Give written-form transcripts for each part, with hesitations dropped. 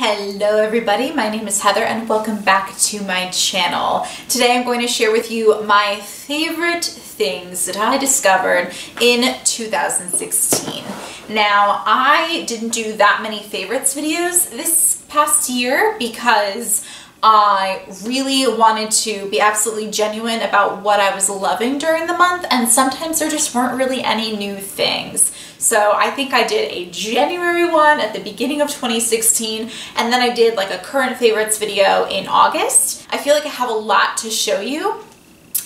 Hello everybody, my name is Heather and welcome back to my channel. Today I'm going to share with you my favorite things that I discovered in 2016. Now, I didn't do that many favorites videos this past year because I really wanted to be absolutely genuine about what I was loving during the month, and sometimes there just weren't really any new things. So I think I did a January one at the beginning of 2016, and then I did like a current favorites video in August. I feel like I have a lot to show you,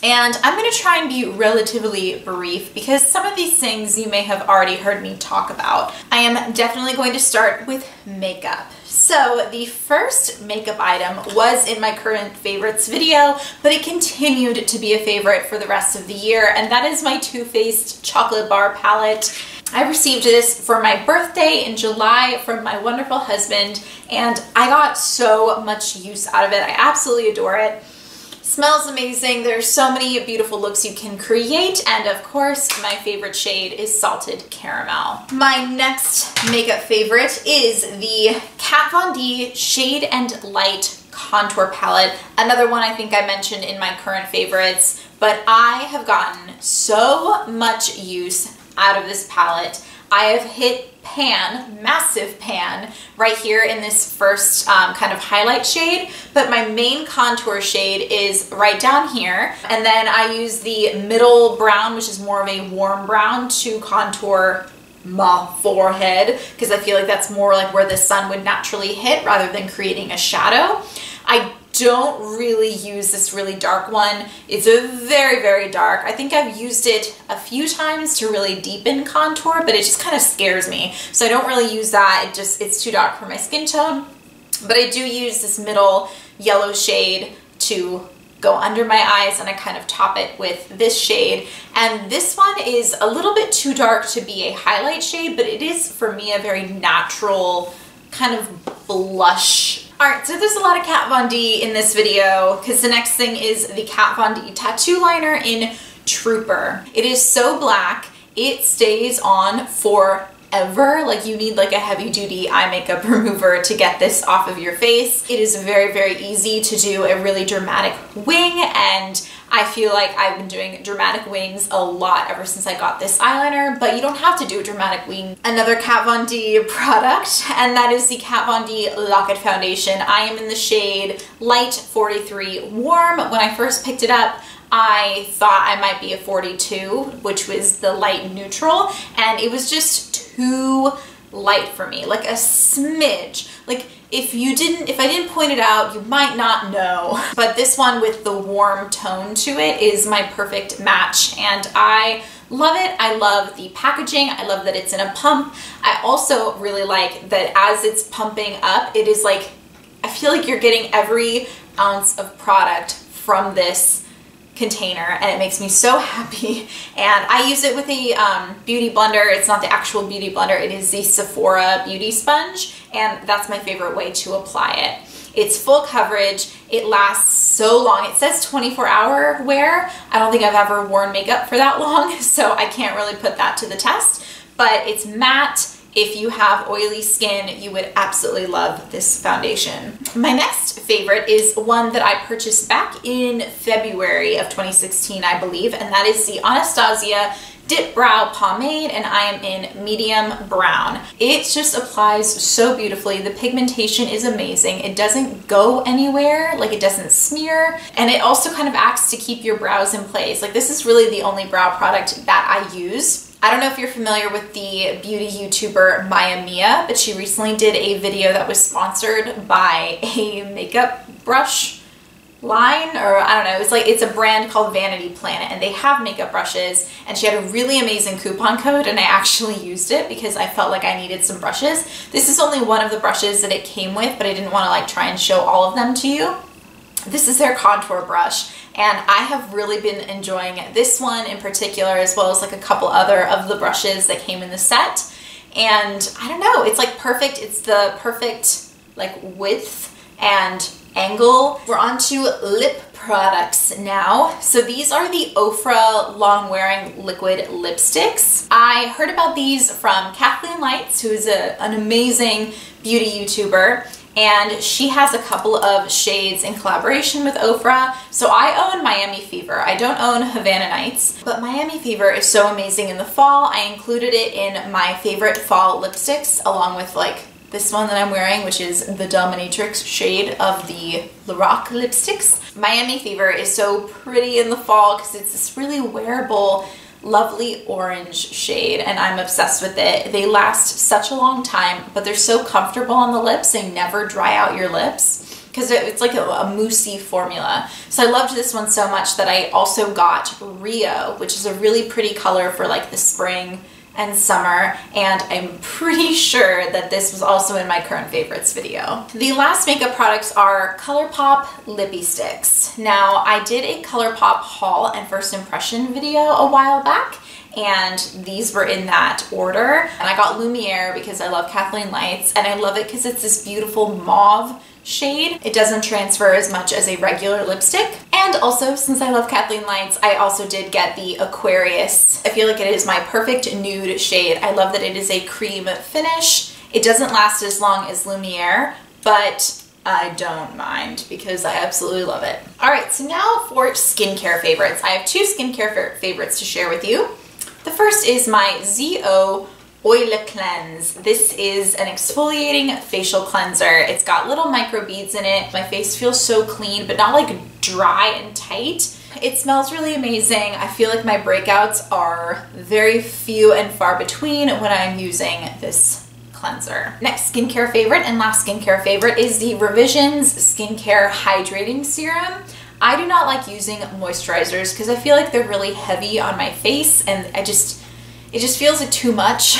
and I'm going to try and be relatively brief because some of these things you may have already heard me talk about. I am definitely going to start with makeup. So the first makeup item was in my current favorites video, but it continued to be a favorite for the rest of the year, and that is my Too Faced Chocolate Bar Palette. I received this for my birthday in July from my wonderful husband, and I got so much use out of it. I absolutely adore it. Smells amazing. There's so many beautiful looks you can create, and of course my favorite shade is Salted Caramel. My next makeup favorite is the Kat Von D Shade and Light Contour Palette. Another one I think I mentioned in my current favorites, but I have gotten so much use out of this palette. I have hit pan, massive pan, right here in this first kind of highlight shade, but my main contour shade is right down here, and then I use the middle brown, which is more of a warm brown, to contour my forehead, because I feel like that's more like where the sun would naturally hit rather than creating a shadow. I don't really use this really dark one. It's a very, very dark. I think I've used it a few times to really deepen contour, but it just kind of scares me. So I don't really use that. It's too dark for my skin tone. But I do use this middle yellow shade to go under my eyes, and I kind of top it with this shade. And this one is a little bit too dark to be a highlight shade, but it is for me a very natural kind of blush. Alright, so there's a lot of Kat Von D in this video because the next thing is the Kat Von D Tattoo Liner in Trooper. It is so black, it stays on forever. Like, you need like a heavy duty eye makeup remover to get this off of your face. It is very, very easy to do a really dramatic wing, and I feel like I've been doing dramatic wings a lot ever since I got this eyeliner, but you don't have to do a dramatic wing. Another Kat Von D product, and that is the Kat Von D Lock-It Foundation. I am in the shade Light 43 Warm. When I first picked it up, I thought I might be a 42, which was the light neutral, and it was just too light for me, like a smidge. Like, if I didn't point it out, you might not know. But this one with the warm tone to it is my perfect match, and I love it. I love the packaging. I love that it's in a pump. I also really like that as it's pumping up, it is like, I feel like you're getting every ounce of product from this container, and it makes me so happy. And I use it with a beauty blender. It's not the actual beauty blender, it is the Sephora beauty sponge, and that's my favorite way to apply it. It's full coverage, it lasts so long. It says 24-hour wear. I don't think I've ever worn makeup for that long, so I can't really put that to the test, but it's matte. If you have oily skin, you would absolutely love this foundation. My next favorite is one that I purchased back in February of 2016, I believe, and that is the Anastasia Dip Brow Pomade, and I am in medium brown. It just applies so beautifully. The pigmentation is amazing. It doesn't go anywhere, like it doesn't smear, and it also kind of acts to keep your brows in place. Like, this is really the only brow product that I use. I don't know if you're familiar with the beauty YouTuber Maya Mia, but she recently did a video that was sponsored by a makeup brush line, or I don't know, it's a brand called Vanity Planet, and they have makeup brushes, and she had a really amazing coupon code, and I actually used it because I felt like I needed some brushes. This is only one of the brushes that it came with, but I didn't want to like try and show all of them to you. This is their contour brush, and I have really been enjoying this one in particular, as well as like a couple other of the brushes that came in the set. And I don't know, it's like perfect. It's the perfect like width and angle. We're on to lip products now. So these are the Ofra long wearing liquid lipsticks. I heard about these from Kathleen Lights, who is an amazing beauty YouTuber, and she has a couple of shades in collaboration with Ofra. So I own Miami Fever. I don't own Havana Nights, but Miami Fever is so amazing in the fall. I included it in my favorite fall lipsticks along with like this one that I'm wearing, which is the Dominatrix shade of the Lorac lipsticks. Miami Fever is so pretty in the fall because it's this really wearable, lovely orange shade, and I'm obsessed with it. They last such a long time, but they're so comfortable on the lips. They never dry out your lips because it's like a moussey formula. So I loved this one so much that I also got Rio, which is a really pretty color for like the spring and summer, and I'm pretty sure that this was also in my current favorites video. The last makeup products are ColourPop Lippy Sticks. Now, I did a ColourPop haul and first impression video a while back, and these were in that order. And I got Lumiere because I love Kathleen Lights, and I love it because it's this beautiful mauve shade. It doesn't transfer as much as a regular lipstick. And also, since I love Kathleen Lights, I also did get the Aquarius. I feel like it is my perfect nude shade. I love that it is a cream finish. It doesn't last as long as Lumiere, but I don't mind because I absolutely love it. All right, so now for skincare favorites. I have two skincare favorites to share with you. The first is my ZO Oil Cleanse. This is an exfoliating facial cleanser. It's got little micro beads in it. My face feels so clean, but not like dry and tight. It smells really amazing. I feel like my breakouts are very few and far between when I'm using this cleanser. Next skincare favorite and last skincare favorite is the Revisions Skincare Hydrating Serum. I do not like using moisturizers because I feel like they're really heavy on my face, and it just feels like too much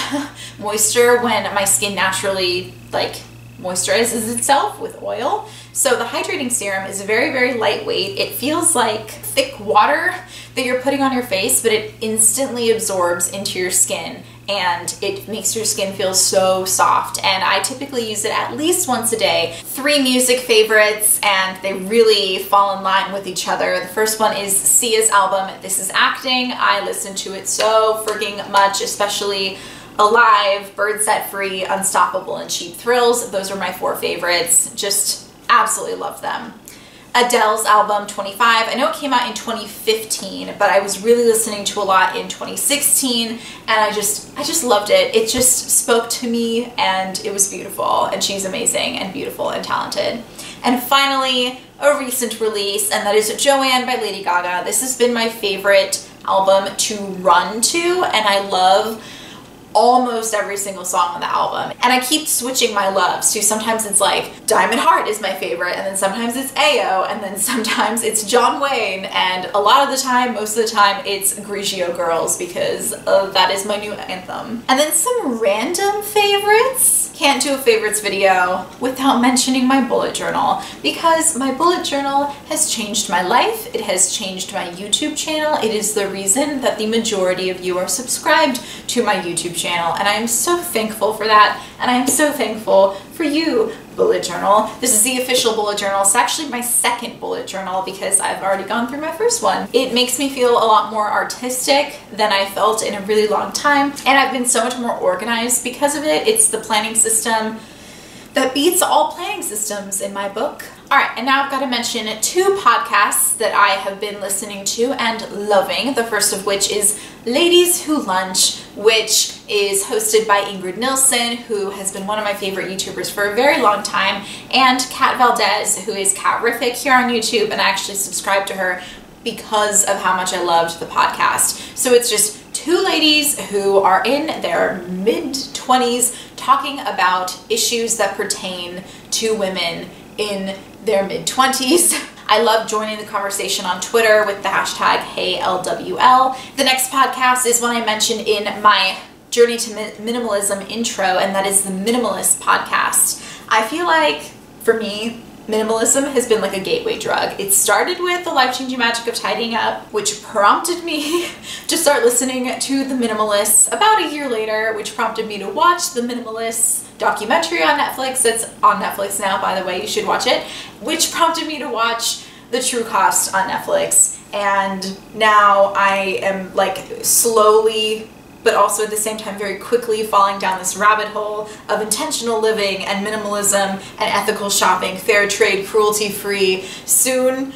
moisture when my skin naturally like moisturizes itself with oil. So the hydrating serum is very, very lightweight. It feels like thick water that you're putting on your face, but it instantly absorbs into your skin and it makes your skin feel so soft. And I typically use it at least once a day. 3 music favorites, and they really fall in line with each other. The first one is Sia's album, This Is Acting. I listen to it so freaking much, especially Alive, Bird Set Free, Unstoppable, and Cheap Thrills. Those are my 4 favorites. Just absolutely love them. Adele's album 25. I know it came out in 2015, but I was really listening to a lot in 2016, and I just loved it. It just spoke to me, and it was beautiful, and she's amazing and beautiful and talented. And finally, a recent release, and that is Joanne by Lady Gaga. This has been my favorite album to run to, and I love almost every single song on the album. And I keep switching my loves to, sometimes it's like Diamond Heart is my favorite, and then sometimes it's Ayo, and then sometimes it's John Wayne, and a lot of the time, most of the time, it's Grigio Girls because that is my new anthem. And then some random favorites. Can't do a favorites video without mentioning my bullet journal, because my bullet journal has changed my life. It has changed my YouTube channel. It is the reason that the majority of you are subscribed to my YouTube channel, and I am so thankful for that, and I am so thankful for you, bullet journal. This is the official bullet journal. It's actually my second bullet journal because I've already gone through my first one. It makes me feel a lot more artistic than I felt in a really long time, and I've been so much more organized because of it. It's the planning system that beats all planning systems in my book. All right, and now I've got to mention 2 podcasts that I have been listening to and loving. The first of which is Ladies Who Lunch, which is hosted by Ingrid Nilsson, who has been one of my favorite YouTubers for a very long time, and Kat Valdez, who is Catrific here on YouTube, and I actually subscribed to her because of how much I loved the podcast. So it's just 2 ladies who are in their mid-20s talking about issues that pertain to women in their mid-20s. I love joining the conversation on Twitter with the hashtag HeyLWL. The next podcast is one I mentioned in my Journey to Minimalism intro, and that is the Minimalist Podcast. I feel like, for me, minimalism has been like a gateway drug. It started with the life-changing magic of tidying up, which prompted me to start listening to The Minimalists about a year later, which prompted me to watch The Minimalists documentary on Netflix. It's on Netflix now, by the way, you should watch it, which prompted me to watch The True Cost on Netflix. And now I am like slowly but also at the same time very quickly falling down this rabbit hole of intentional living and minimalism and ethical shopping, fair trade, cruelty-free. Soon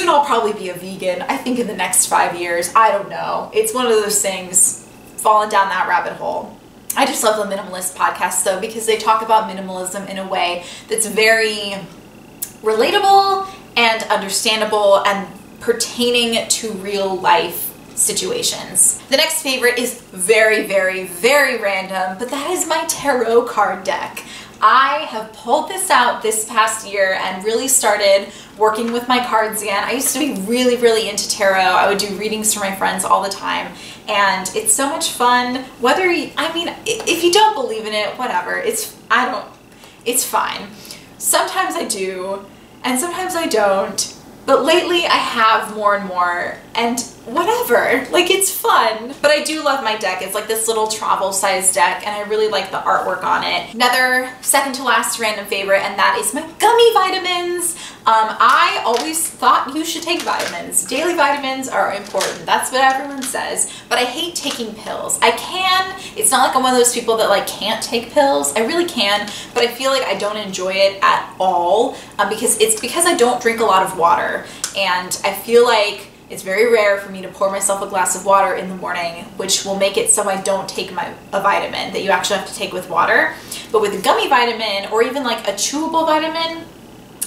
I'll probably be a vegan. I think in the next 5 years. I don't know. It's one of those things, falling down that rabbit hole. I just love the Minimalist Podcast though, because they talk about minimalism in a way that's very relatable and understandable and pertaining to real life situations. The next favorite is very, very, very random, but that is my tarot card deck. I have pulled this out this past year and really started working with my cards again. I used to be really, really into tarot. I would do readings for my friends all the time, and it's so much fun. Whether you, I mean, if you don't believe in it, whatever. It's fine. Sometimes I do, and sometimes I don't. But lately I have more and more, and whatever, like it's fun. But I do love my deck. It's like this little travel size deck, and I really like the artwork on it. Another second to last random favorite, and that is my Gummy Vitamins. I always thought you should take vitamins. Daily vitamins are important. That's what everyone says. But I hate taking pills. I can. It's not like I'm one of those people that like can't take pills. I really can, but I feel like I don't enjoy it at all because I don't drink a lot of water, and I feel like it's very rare for me to pour myself a glass of water in the morning, which will make it so I don't take a vitamin that you actually have to take with water. But with a gummy vitamin or even like a chewable vitamin,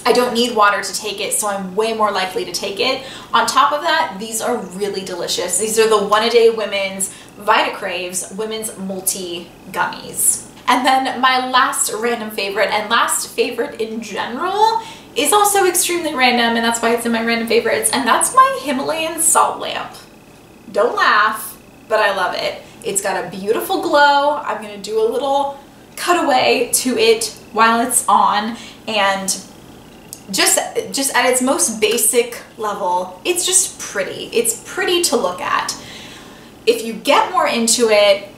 I don't need water to take it, so I'm way more likely to take it. On top of that, these are really delicious. These are the One-A-Day Women's VitaCraves Women's Multi Gummies. And then my last random favorite, and last favorite in general, is also extremely random, and that's why it's in my random favorites, and that's my Himalayan salt lamp. Don't laugh, but I love it. It's got a beautiful glow. I'm gonna do a little cutaway to it while it's on, and just at its most basic level, it's just pretty. It's pretty to look at. If you get more into it,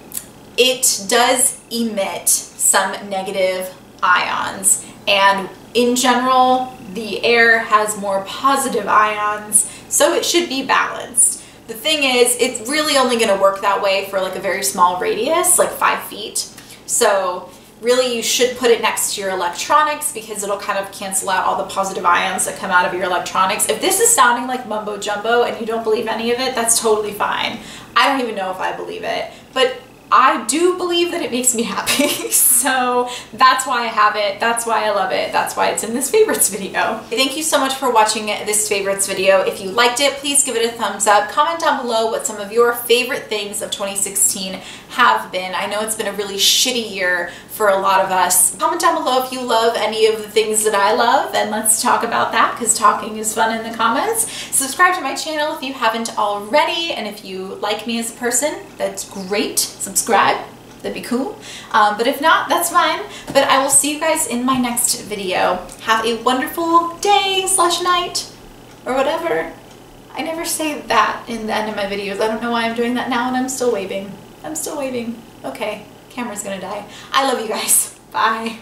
it does emit some negative ions, and in general, the air has more positive ions, so it should be balanced. The thing is, it's really only going to work that way for like a very small radius, like 5 feet. So really you should put it next to your electronics, because it'll kind of cancel out all the positive ions that come out of your electronics. If this is sounding like mumbo jumbo and you don't believe any of it, that's totally fine. I don't even know if I believe it, but I do believe that it makes me happy. So that's why I have it. That's why I love it. That's why it's in this favorites video. Thank you so much for watching this favorites video. If you liked it, please give it a thumbs up. Comment down below what some of your favorite things of 2016 have been. I know it's been a really shitty year for a lot of us. Comment down below if you love any of the things that I love, and let's talk about that, because talking is fun in the comments. Subscribe to my channel if you haven't already, and if you like me as a person, that's great. Subscribe, that'd be cool. But if not, that's fine. But I will see you guys in my next video. Have a wonderful day / night, or whatever. I never say that in the end of my videos. I don't know why I'm doing that now, and I'm still waving. I'm still waving. Okay, camera's gonna die. I love you guys. Bye.